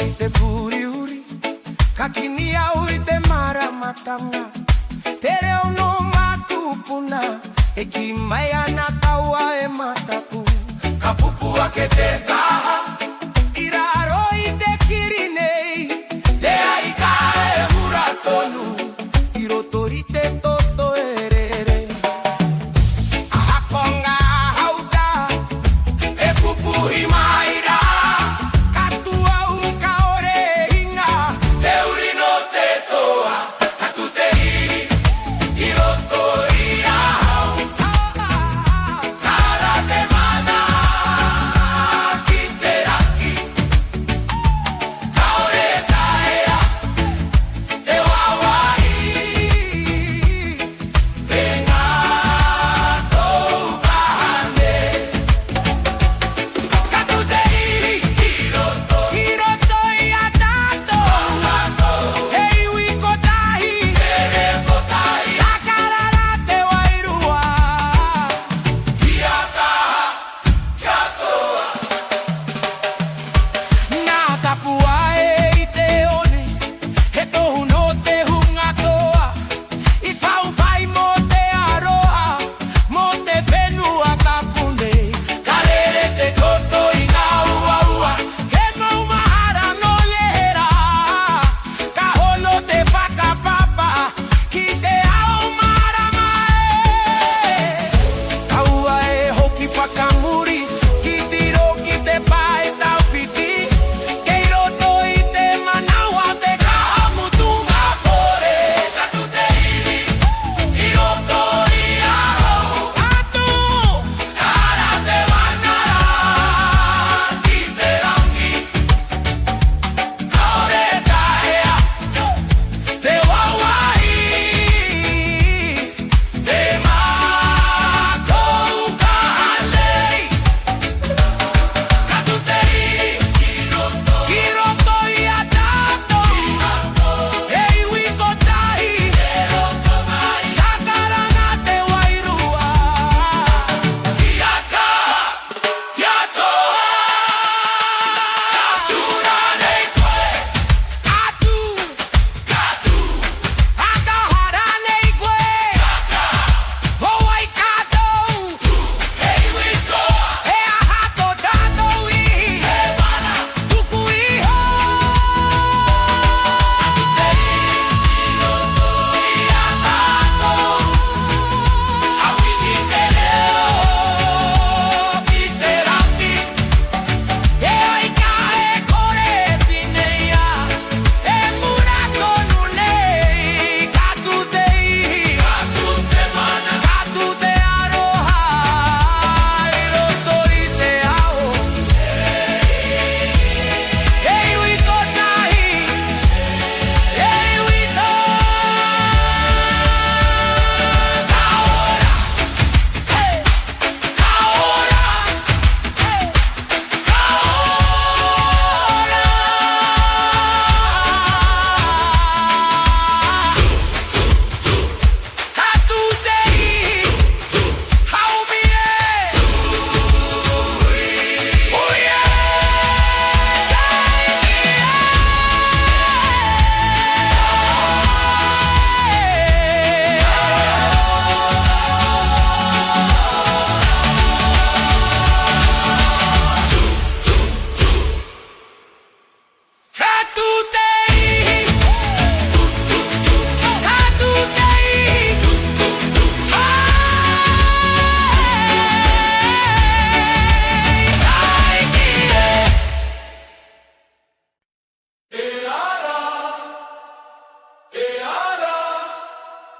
ite puri-uri, kakini au ite maramatanga, tere ono matupuna, ekimaya na tawa e matapu, kapupu akete kaha, iraro ite kirinei, lea ika e muratonu, irotorite toto erere, ahakonga hauda, e pupu himaira, katua uka orehinga, teurino te toa, katute hiri, irotori ahau, kara te mana, kiteraki, kaore taea, te wawai, venga tou kahane, katute hiri, hiroto ia tato, hei wiko tahi, takarara te wairua, nga tapua e te one, he tohu no te hunga toa, I whauwhai mo te aroha, mo te whenua ka pune, ka rere te koto I ngā ua, he mau mahara no lehera, ka hono te whakapapa, ki te ao marama e. Kaua e hoki whakamuri, ki tiro ki te pae tauwhiti, kei roto I te manaua te kaha mutu ngā pore, katute hiri, I roto I ahau, atu, kara te manara, ki te rangi, kaore tahea, te wawai, te mātou kahalei, katute hiri, ki roto ia tātou, hei wiko tahi, takaranga te wairua, kia kaha, kia toa, katura nei koe, atu, akahara nei koe, hoi katou, hei wiko, he aha to tātou ihi, tuku iho, ia tātou, awiki te leo, ki te raki, e aika e kore tineia, e muratonu nei, katute ihi, katute mana, katute aroha, I roto I te ao, hei wiko tahi, hei wiko, kaora, hei, kaora, hei, kaora, katute ihi, haumie, uie, katute ihi, katute ihi,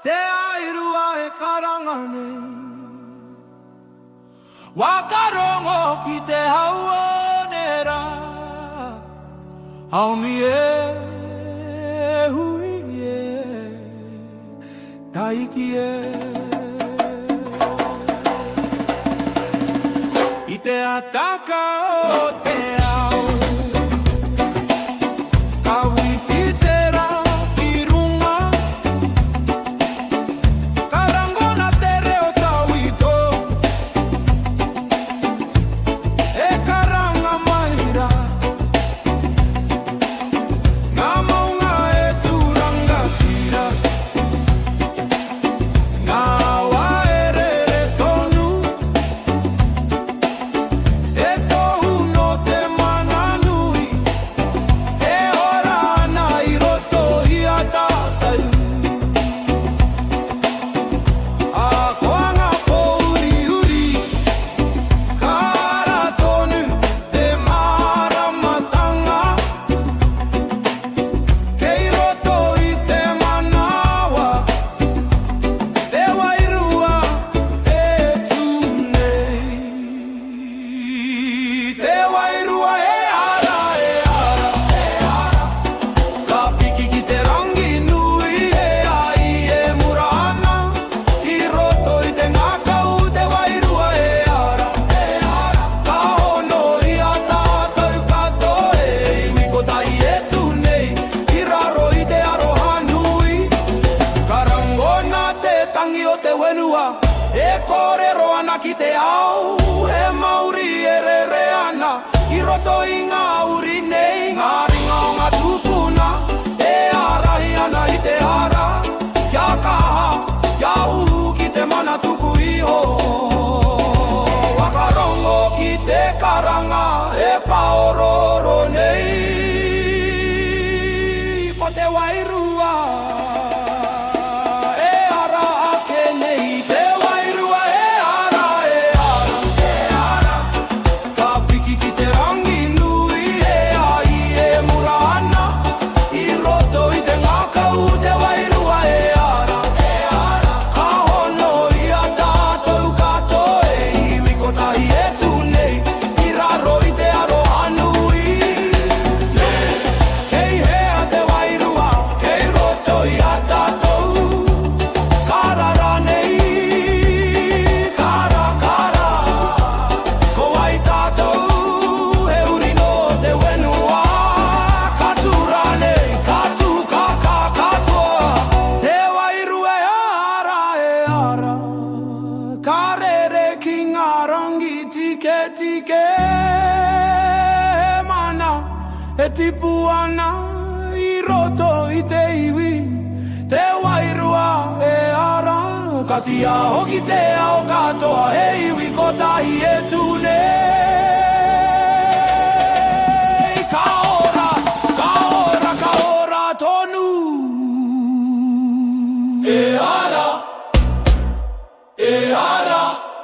te airua e karangane, wakarongo ki te hauonera, haumi e hui e, taiki e. I te ataka o te ao, ka witi te rā ki runga, ka rangona te reo tauito, e karanga maira, ki te ao, he mauri e re ana, i roto i ngā uri nei, ngā ringa o ngā tūpuna, e arahi ana i te ara, kia kaha, kia uhu ki te mana tuku iho. Wakarongo ki te karanga, e paororo nei, ko te wairua. E tipu ana i roto i te iwi, te wairua e ara, ka tia hoki te ao katoa he iwi ko tahi e tune. Ka ora, ka ora, ka ora tonu. E ara,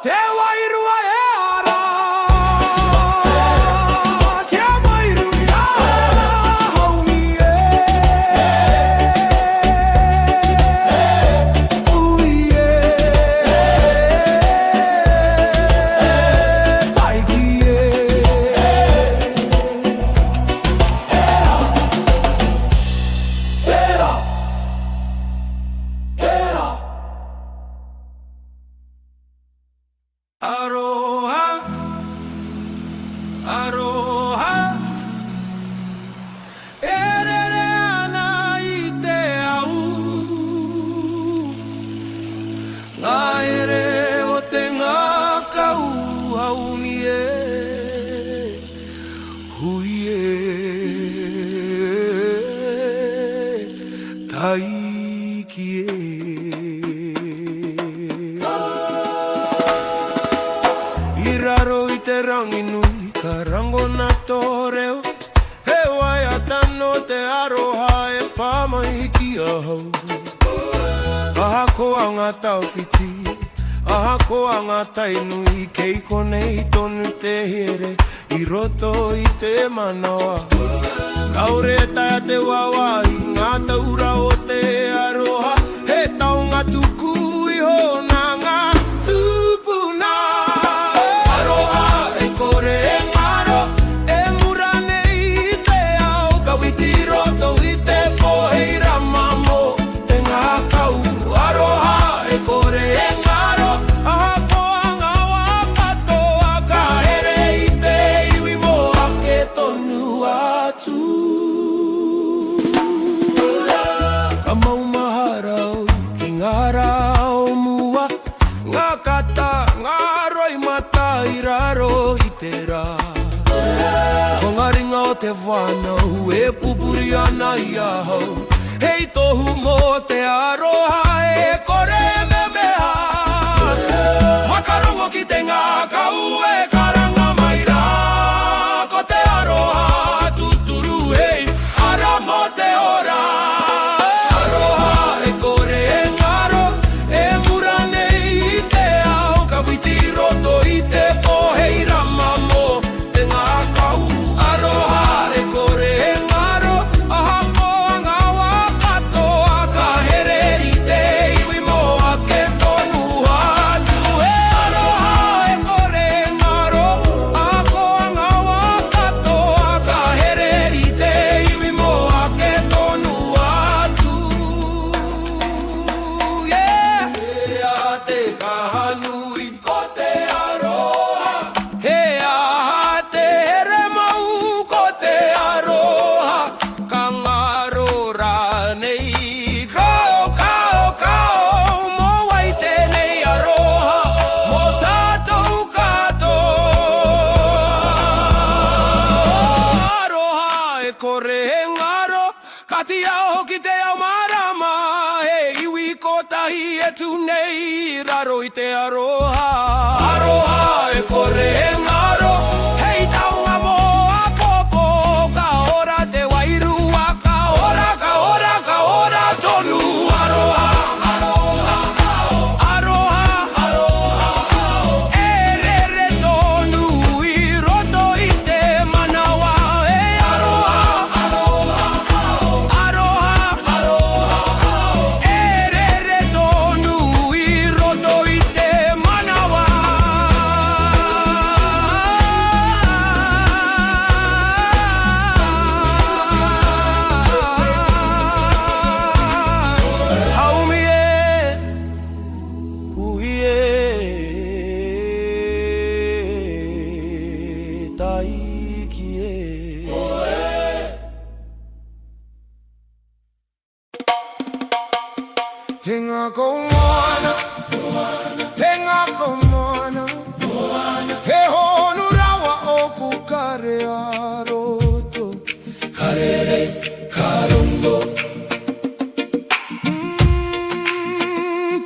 te wairua e ara. Aroha, erere ana i te au, ngā ere o te ngā kau haumi e, hui e, taiki e. I raro i te rangi nui, ka rango na tōreo, he wai atano te aroha e pāmai ki ahau. Aha ko a ngā tauwhiti, aha ko a ngā tainui, kei konei tonu te here, i roto i te manawa. Kaore e taia te wawai, ngā taura o te aroha, he taunga tuku i hona ngā tūpuna. Aroha e kore e ngaro, e mura nei i te ao, ka witi roto i te poheira mamo, te ngā kau. Aroha e kore e ngaro, aha koa ngā wā katoa, ka here i te iwi mo ake tonu atu. Ka maumahara au ki ngā rao mua, ngā kata, ngā roi mata i raro i te rā. Ko ngā ringa o te whanau e pupuri ana i ahau, hei tohu mo te aroha e kore me meha. Wakarongo ki te ngā kau e karanga mai rā, ko te aroha tuturu hei, ara mo te ora. Aroha e kore e ngaro, e mura nei i te ao, ka witi roto i te poheira mamo, te ngā kau. Aroha e kore e ngaro, aha koa ngā wā katoa, ka here i te iwi mo ake tonu atu. E aroha e kore e ngaro, ngaro Kati ao ki te ao marama He iwi ko tahi e tu nei Raro I te aroha Aroha e kore e ngaro Hei taunga mo a popo Ka ora te wairua Ka ora, ka ora, ka ora tonu Aroha, aroha, aroha, aroha E re re tonu I roto I te manawa E aroha, aroha, aroha, aroha E re re tonu I roto I te manawa Haumi e Ui e Taiki e Tenga ko moana Tenga ko moana He honu rawa o ku kare aroto Karere karongo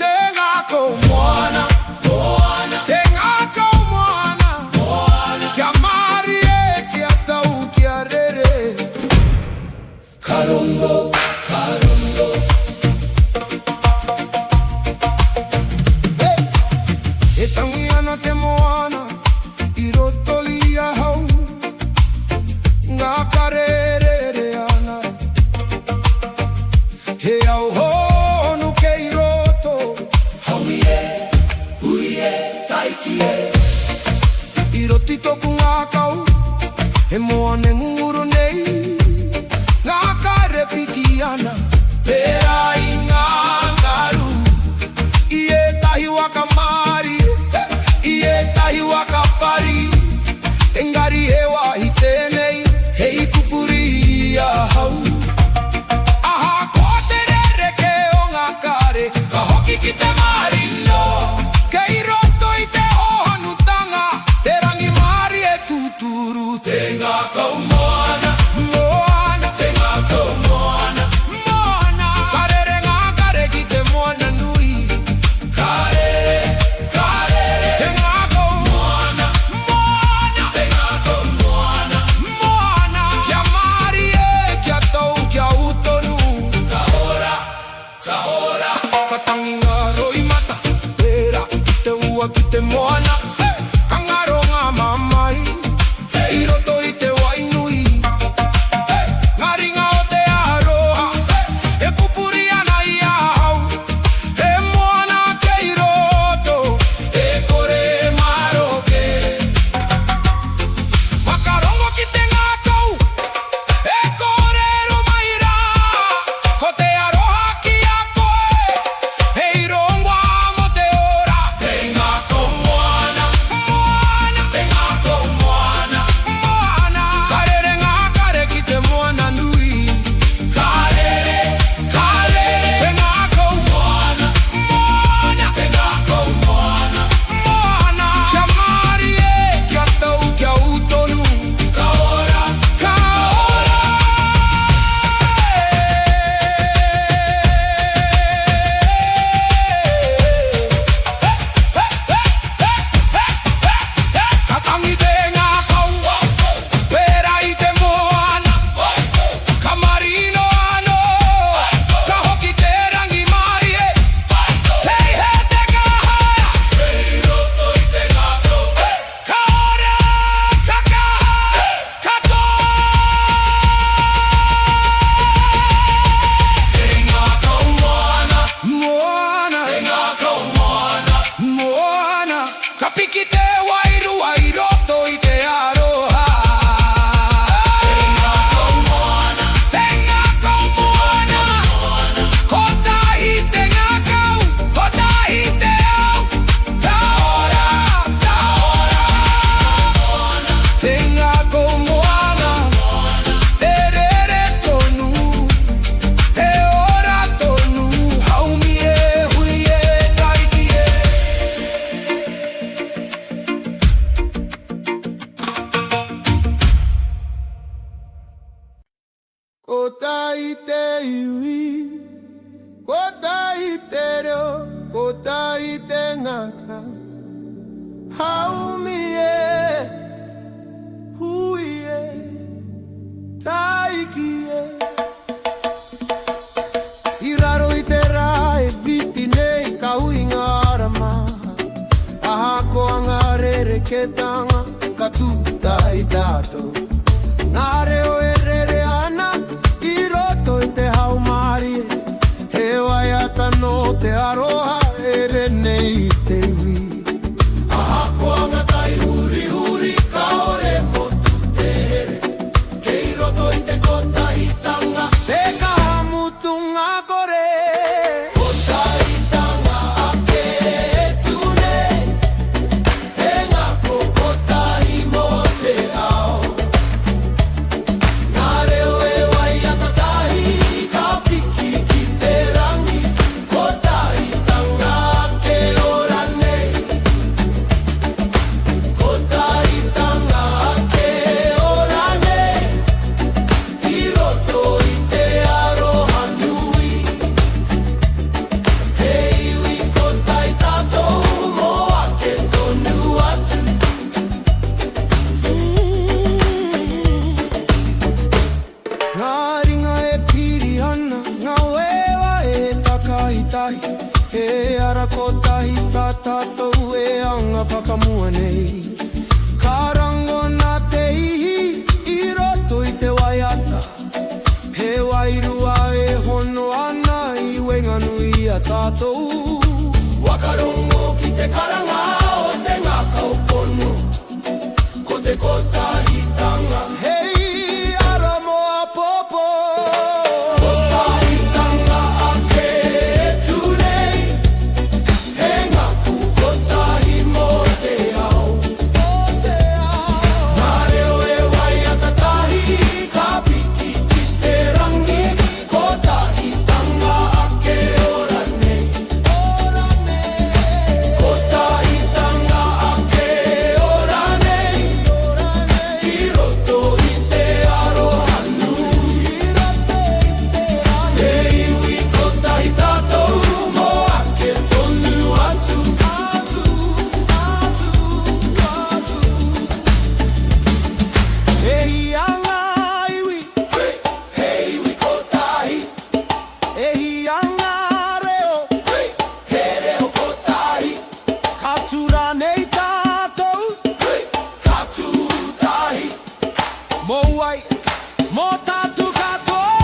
Tenga ko moana Tenga ko moana Kia mari e kia tau kia rere Karongo, karongo E tangi ana te moana I roto lia hau Ngā karere ana He au honu kei roto Haumi e, ui e, taiki e I roti toku ngā kau He moane ngunguru nei Ngā kare piki ana Pera I ngā ngaru I e tahi waka mari I e tahi waka pari Engari he wahi tēnei Hei kupuri ia hau Aha ko te rere ke o ngā kare Ka hoki ki te marino Kei roto I te hohanutanga Te rangi mari e tuturu Tenga kau moana Moana Tenga kau moana Moana Karere ngā kare ki te moana nui Karere, karere Tenga kau moana Moana Tenga kau moana Moana Kia mari e kia tau kia utonu Ka ora Ka tangi ngaro I mata Pera I te ua ki te moana Ka ngaro ngā mamai I roto I te wainui Ngā ringa o te aroha E pupuri ana I a hau E moana kei roto E kore e maroke Makarongo ki te ngā kau E kōrero mai rā Ko te aroha ki a koe Hei rongoa mo te ora Tenga ko moana kota i te iwi, kota i te reo, kota i te ngaka. Haumie, huie, taikie. I raro i te rā e viti nei ka hui ngā aramaha. Aha ko anga rere ke tanga ka tuta i tātou. Nā reo e rere ana i roto i te haumari. He waiata no te aroha e re nei te iwi. Aha ko anga tai huri huri ka ore motu te here. Kei roto i te kota i tanga te ka hamutunga kore. Kota i tanga ake e tunei. He ngako kota i mo te ao. Nā reo e waiata tahi ka piki ki te rangi. Kota i tanga ake ora nei. Kota i tanga ake ora nei. I roto i te aroha nui. He iwi kota i tātou mo ake tonu atu. Ngā ringa e piri ana, ngā wewa e takahitahi. He ara kotahi tā tātou e anga whakamua nei. Ka rango nā te ihi i roto i te waiata. He wairua e hono ana i wenganui a tātou. Wakarongo ki te karanga o te ngaka o pono. Ko te kotahi tanga. Hei ara moa popo. Kotahi tanga ake e tunei. He ngaku kotahi mo te ao. Nā reo e waiata tahi ka piki ki te rangi. Kotahi tanga ake ora nei. Kotahi tanga ake ora nei. I roto i te aroha nui. He iwi kotahi tātou mo ake tonu atu. He anga iwi, he iwi kotahi. He anga reo, he reo kotahi. Ka tura nei tātou, ka tūtahi. Mo wai, mo tātu katoa.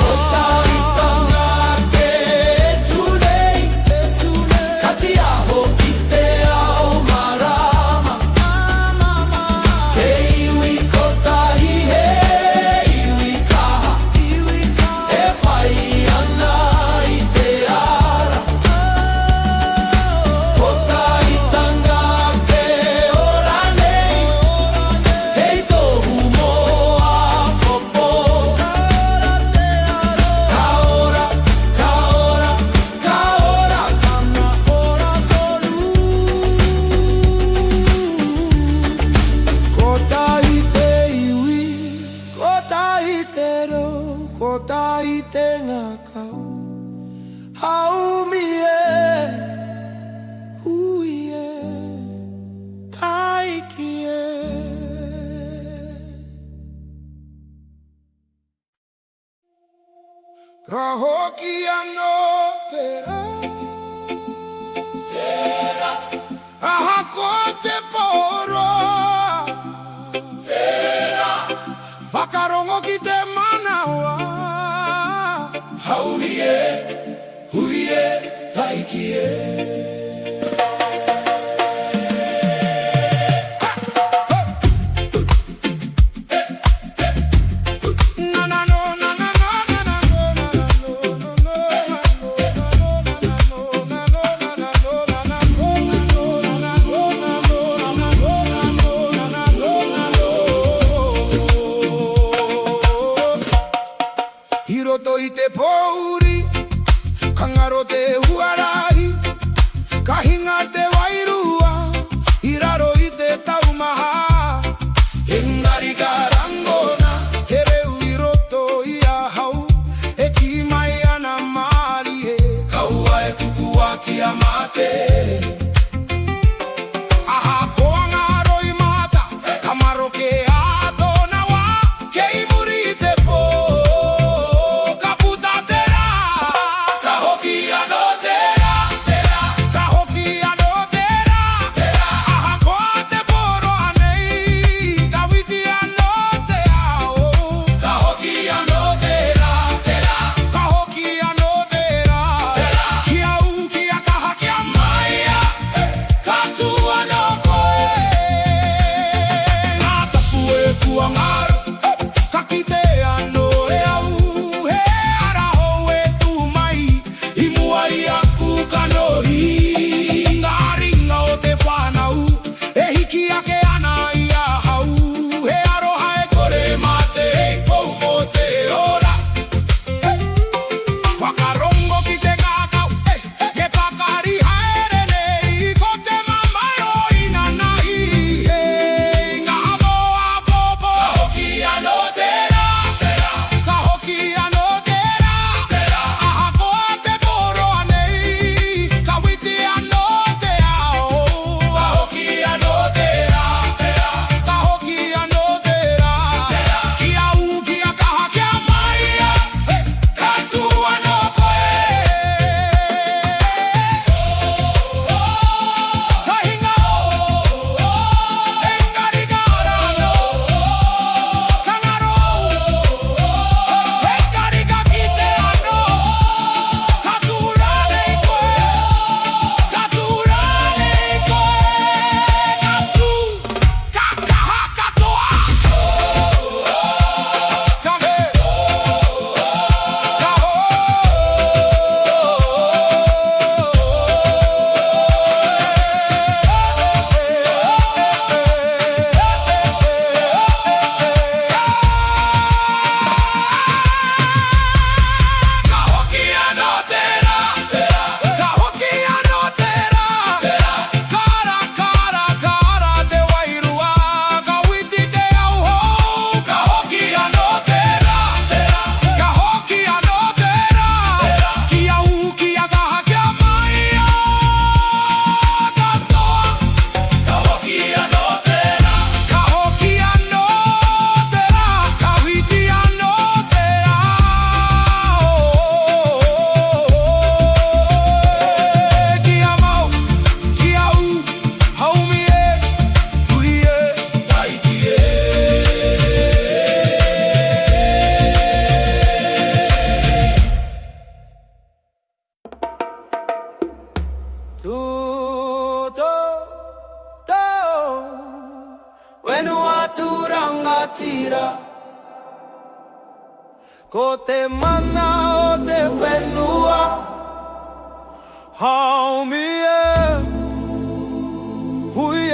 Kotahi tanga ake e tunei. Ka ti aho ki te ao marama. He iwi kotahi, he iwi kaha. E whai ana i te ara. Kotahi tanga ake ora nei. Hei tohu moa popo. Ka ora, ka ora, ka ora, kana ora tolu. Kotahi te iwi, kotahi te ro, kotahi te ngaka. Haumie, huie, taikie. Ka hoki ano te rā. Aha ko te poroa. Whakarongo ki te manawa. Haumie, huie, taikie. Na na no na na na na na no na na no no no na no na na no na na no na no na no na no. Hiroto i te pouri, kangaro te huarahi. Kahinga te wairua, i raro i te taumaha. Engari ka rangona, Ko te mana o te whenua Haumi e Hui e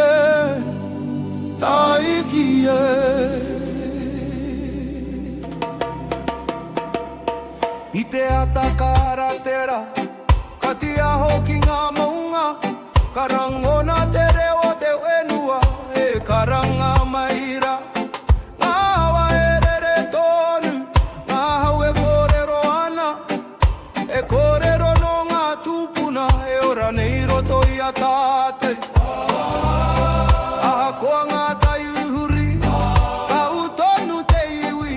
Taiki e I te ata karatera Ka ti aho ki ngā maunga Karangona te reo te whenua E karanga maira Ngā hawa e rere tonu Ngā hau e kōrero ana E kōrero no ngā tūpuna E ora nei roto i a tāte Aha koa ngā tai uhuri Ka utonu te iwi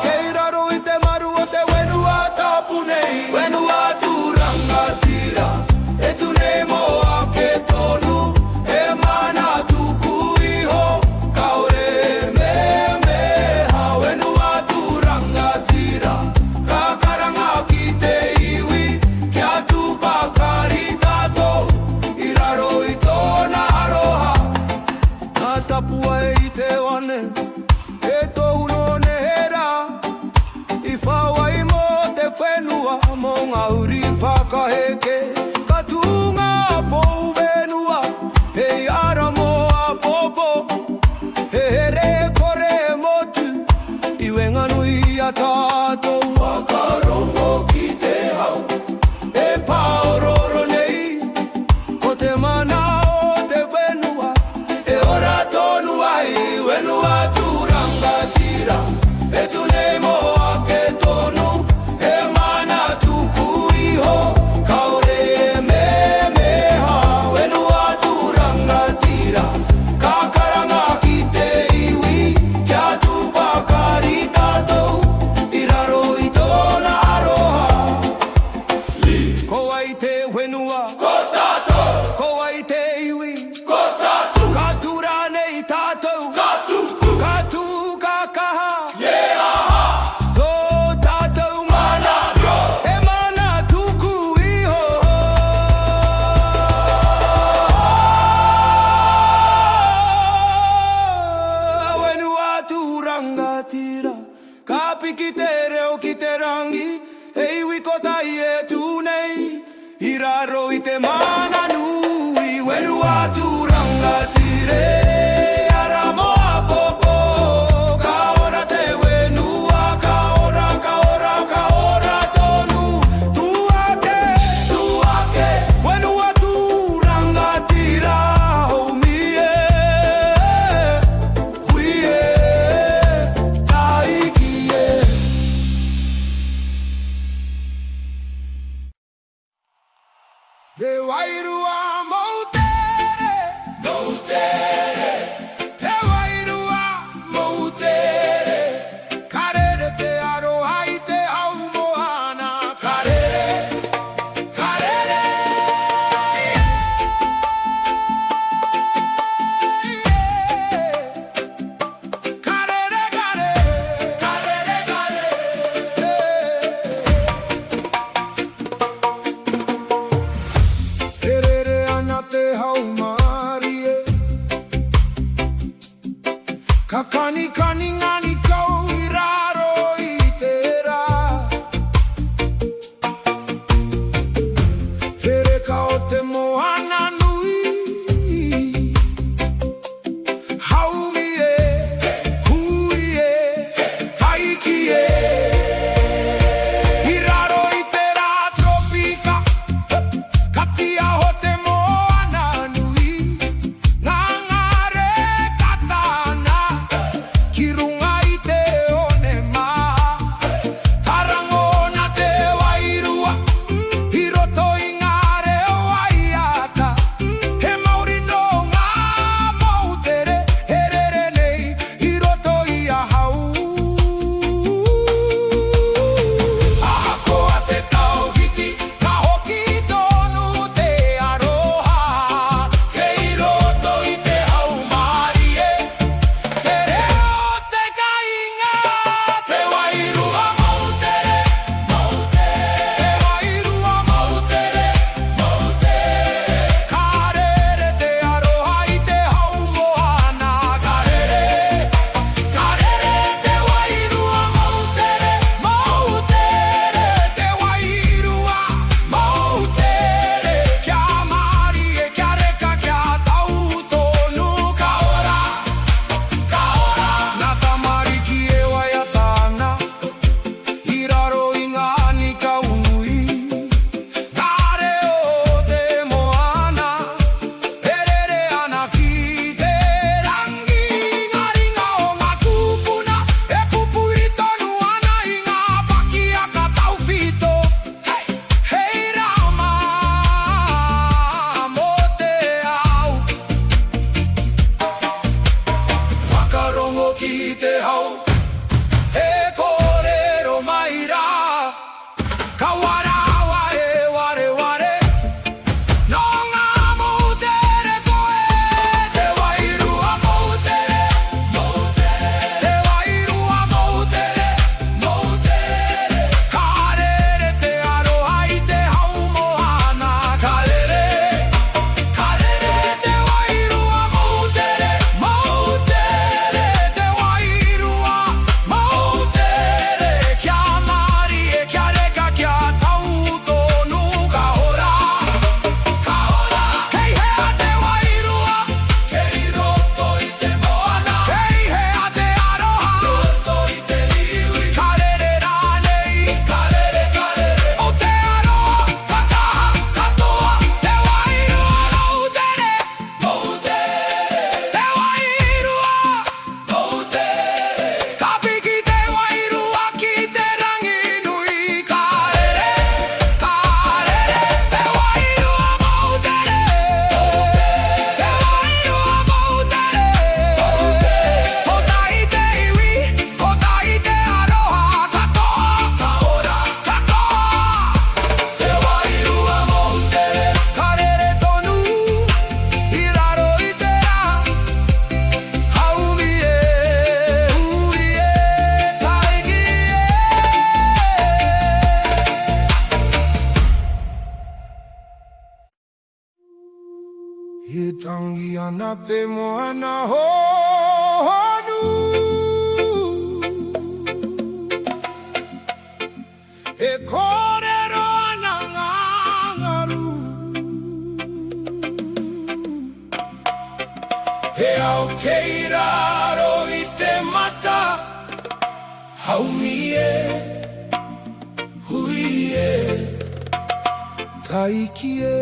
Kei raro i te maru o te whenua tapu nei Whenua tūranga tira E tu nei moa ke tonu E mana tuku iho Kaore me meha Whenua tūranga tira Ka karanga ki te iwi Kia tupakari tātou I raro i tōna aroha Nā tapua e i te wane E tohu no nehera I whawai mo te whenua Mo ngā uri whakaheke Ka tūnga pou whenua Hei ara mo a popo He here kore motu I wenga nui a tātou Whakarongo ki te hau E paororo nei Ko te mana o te whenua E ora tonu ai Whenua tūranga tira E tu nei moa ke tonu E mana tuku iho Kaore me meha Whenua tūranga tira Ka karanga ki te iwi Kia tupakari tātou I raro i tōna aroha Ko ai te whenua Ko tātou Ko ai te iwi Ko tātou Ka tura nei tātou Ka tuku Ka tū ka kaha Tō tātou mana E mana tuku iho Whenua tūranga tira Ka piki te reo ki te rangi E iwi ko tai e tūnei I raro i te mana nui Whenua tūranga tire Ara moa popo Ka ora te whenua Ka ora tonu Tuake Whenua tūranga tira Haumi e Hui e Taiki e Te wairua mautere ana te moana honu e kōrero ana ngangaru e au keiraro i te mata haumie huie taikie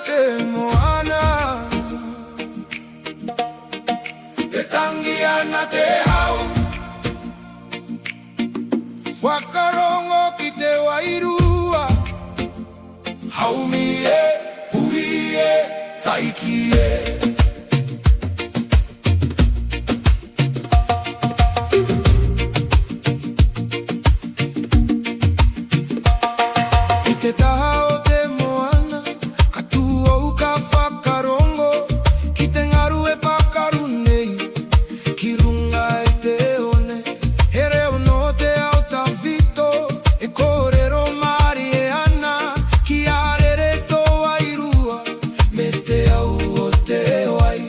te moana e tangi ana te hau whakarongo ki te wairua haumi e hui e taiki e te taha o te moana, ka tuou ka whakarongo, ki te ngaru e pakaru nei, ki runga e te one, he reo no te au tawhito, e kōrero mari e ana, ki arere tō wairua, me te au o te wai,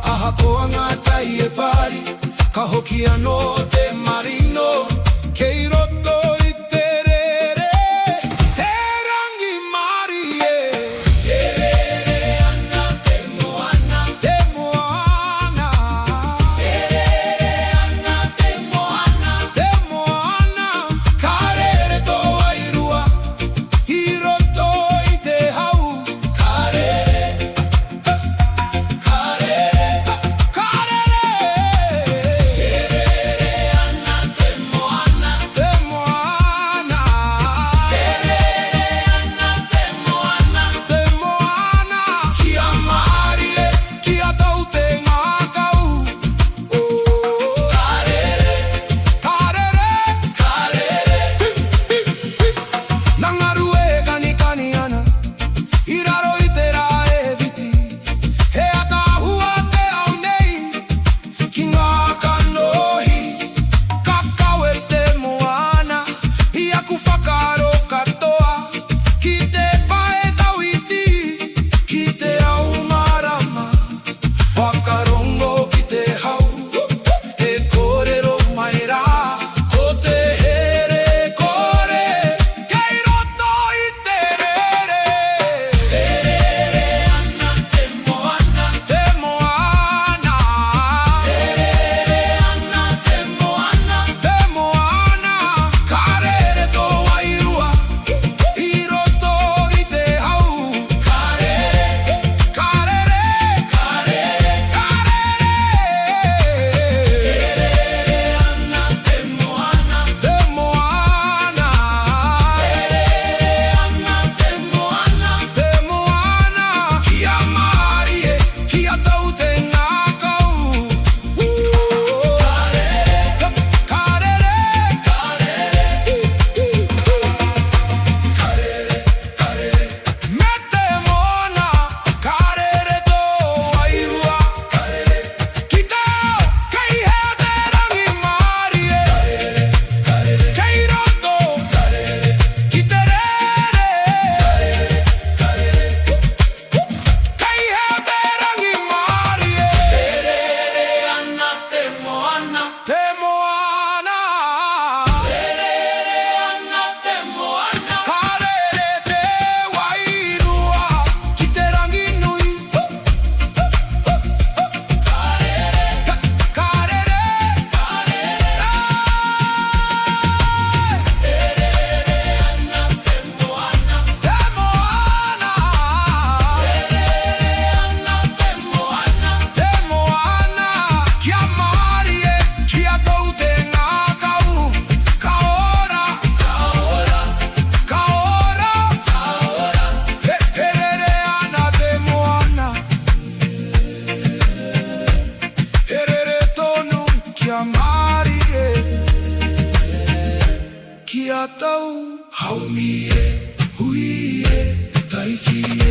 aha koa ngā tai e pari, ka hoki anō te marino, kei roto i te rere, te rangi tau haumie huie taikie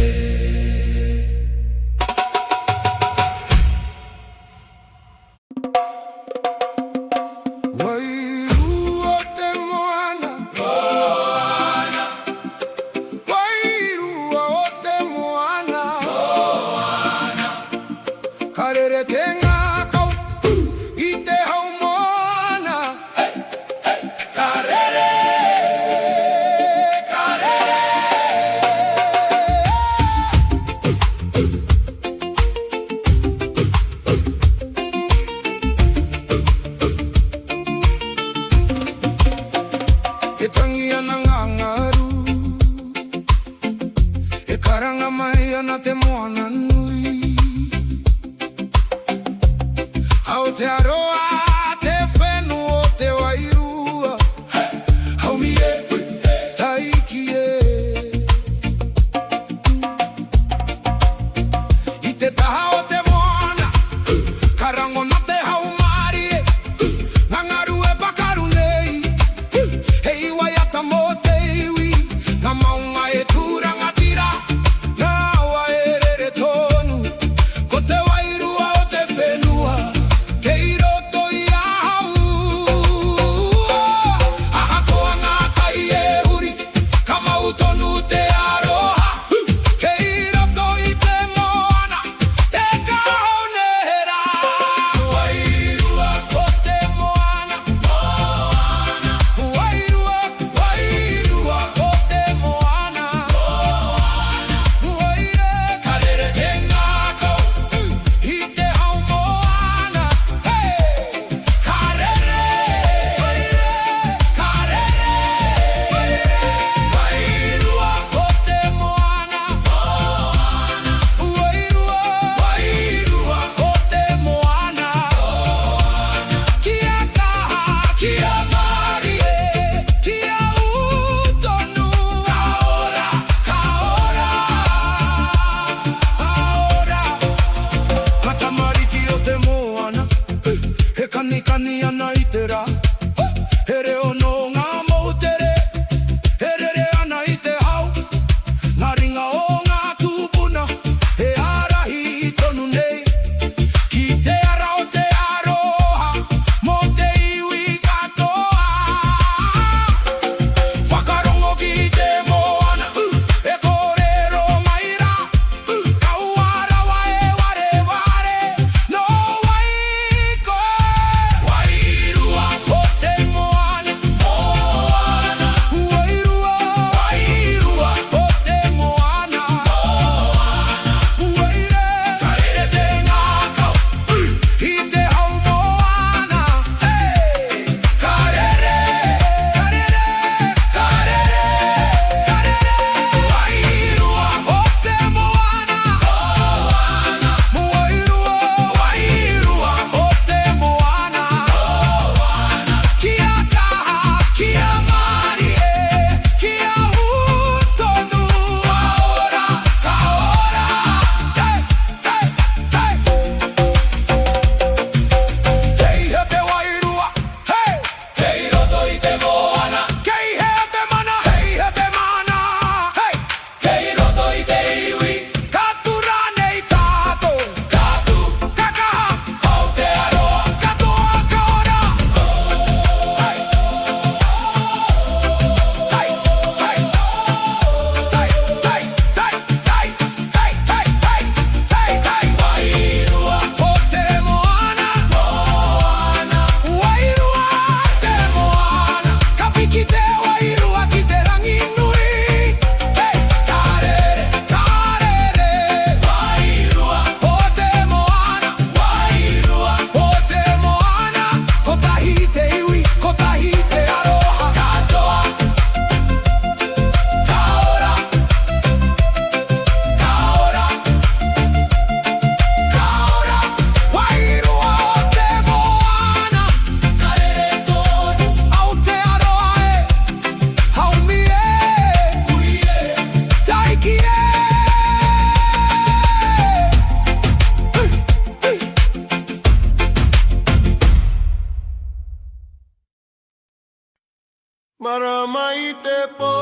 Maramai i te pō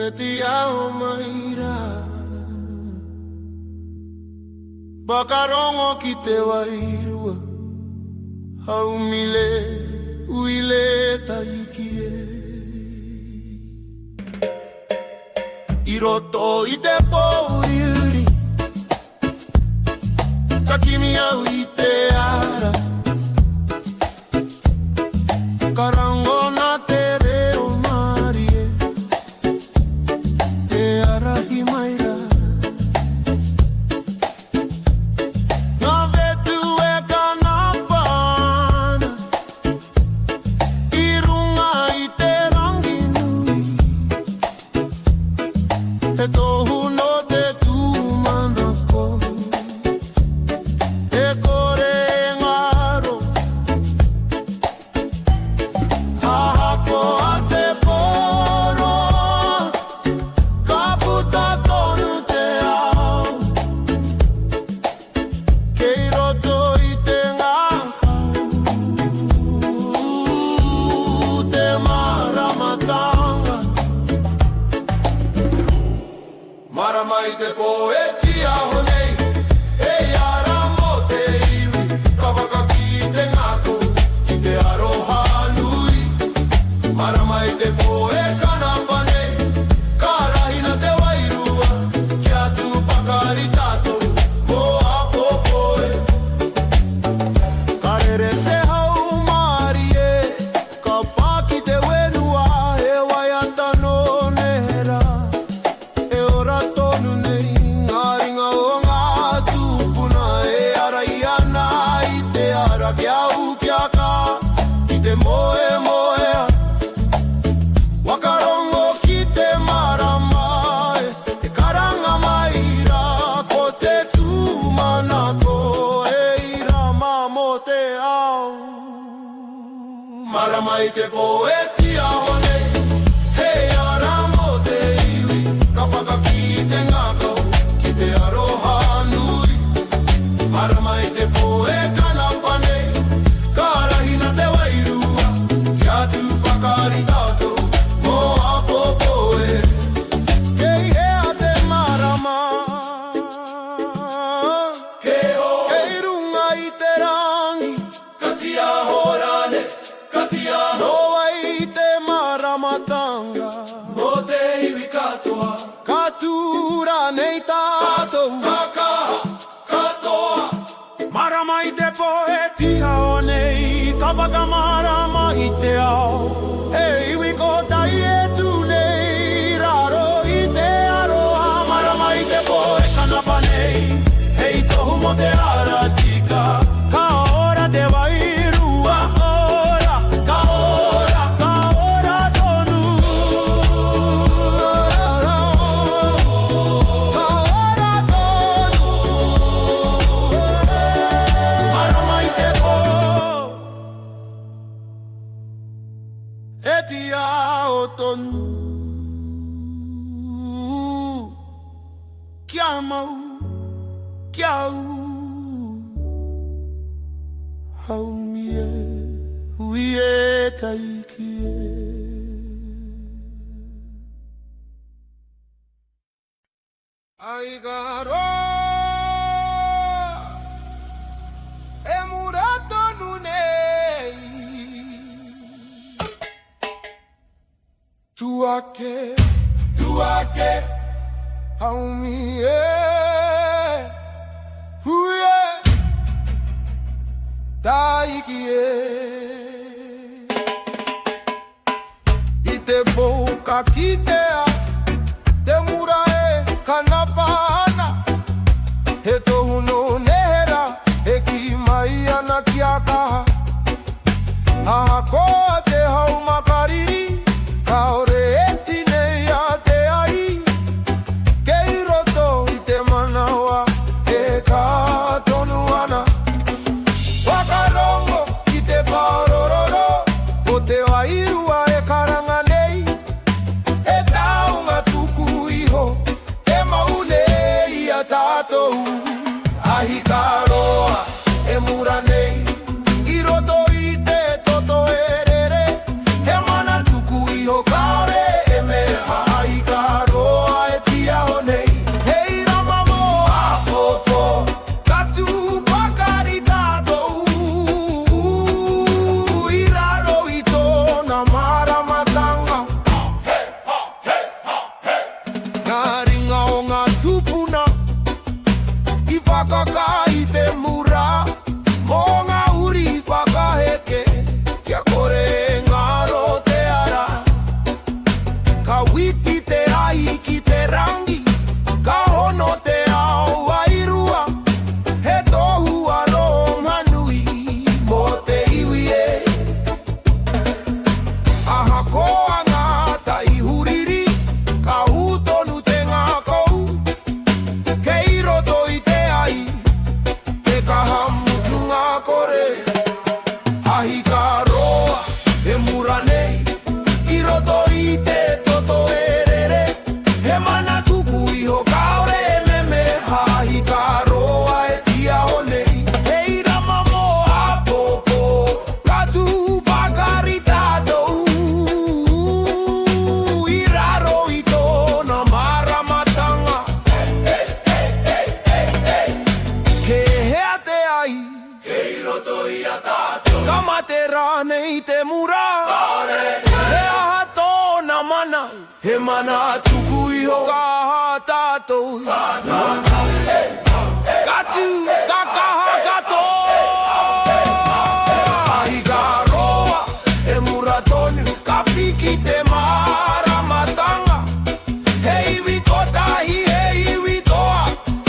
e te ao maira Wakarongo ki te wairua Haumile uile taiki e I roto i te pōuriuri Ka kimi au i te ara Karango na te reo marie E arahi maira Ngā vetu e kanapana I runga i te rangi nui E tohu no te tūmanako E kore ngaro Hahako a te poro Ka puta tonu te ao Kei roto i te ngakau Te maramatanga Marama i te poetia honei E ara mo te iwi Ka waka ki te ngako Ki te aroha nui Marama i te poe kanapane Ka rahina te wairua Kia tu pakari tato Mo a popoe Ka rere te hau maari e Ka paki te wenua E waiata no nehera E ora tonu nei Ngā ringa o ngā tūpuna E ara i ana i te ara Kia u kia ka Ki te moe moea Wakarongo ki te marama E karanga maira Ko te tūmanako E irama mo te ao Marama i te poetia honei Hei ara mo te iwi Ka whaka ki te ngakau Ki te aroha nui Marama i te poe kanapane Ka rahina te wairua Kia tu pakari tātou Mo a popoe Kei hea te marama Kei runga i te rangi Katia horane Katia hoa i te maramatanga Mo te iwi katoa Katura nei tātou Kakaha, katoa Marama i te poetia o nei Ka whakamarama i te ao E iwi ko tai e tu nei Raro i te aroha Marama i te poe kanapa nei Hei tohu mo te ara tika Ka ora te wairua Ka ora tonu Ka ora tonu Marama i te po E tia o tonu Kia mau Kia u Haumi e Hui e taiki e Ai garo E murato nunei Tuake Haumi e Hui e Taiki e I te boka ki te a Te mura e kanapa ana He tohu no nehera E ki mai ana ki a kaha Ahako a te hau makariri Ka ore e tinei a te ai Kei roto i te manawa E ka tonu ana Wakarongo ki te paorororo O te wairua e karanga nei E taunga tuku iho E maune i a tātou Ahi ka roa e mura nei I roto i te toto e rere whakaka i te mura, mō ngā uri whakaheke, kia kore ngaro te ara. Ka witi te ai ki te rangi, ka hono te ao wairua, he tohu aro manui mō te iwi e. Aha koa ngā tai huriri, ka hūtonu te ngā kou, kei roto i te ai, te kaha mutu ngā kore. Ahi ka roa e mura nei, i roto i te toto e rere, he mana tupu iho kaore e meme. Ahi ka roa e tia o nei, hei rama mo a popo, ka tu pakari tātou, i raro i tōna maramatanga. Ke hea te ai, kei roto i a tātou, ka mate rā nei te mura, he aha tōna mana, he mana tuku iho ka tātou. Ka tu, ka kaha kato, ahi ka roa e mura tonu, ka piki te maramatanga. He iwi kotahi, he iwi toa,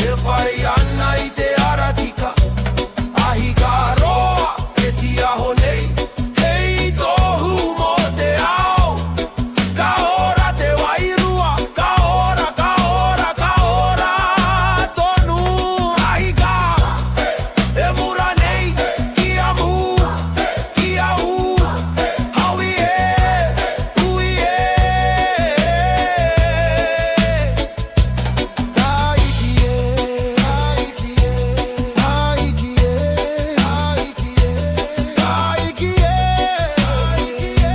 e whai ana i te aratika. Ahi ka roa e tia ho nei, hei tohu mo te ao, ka ora te wairua, ka ora, ka ora, ka ora tonu. Ahi ka e mura nei, kia mu, kia u, hawi e, ui e. Taiki e, taiki e, taiki e, taiki e, taiki e, taiki e.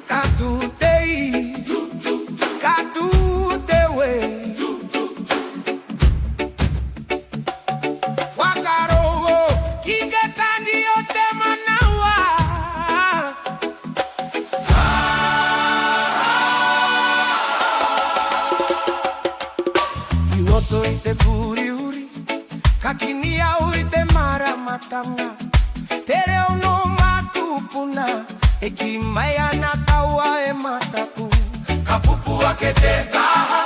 Katu tei, katu te wei, wakarogo ki ke tani o te manawa. I roto i te puri uri, ka kini au i te maramatanga, te reo no matupuna, e ki mai ana taua e matapu, ka pupua ke te kaha.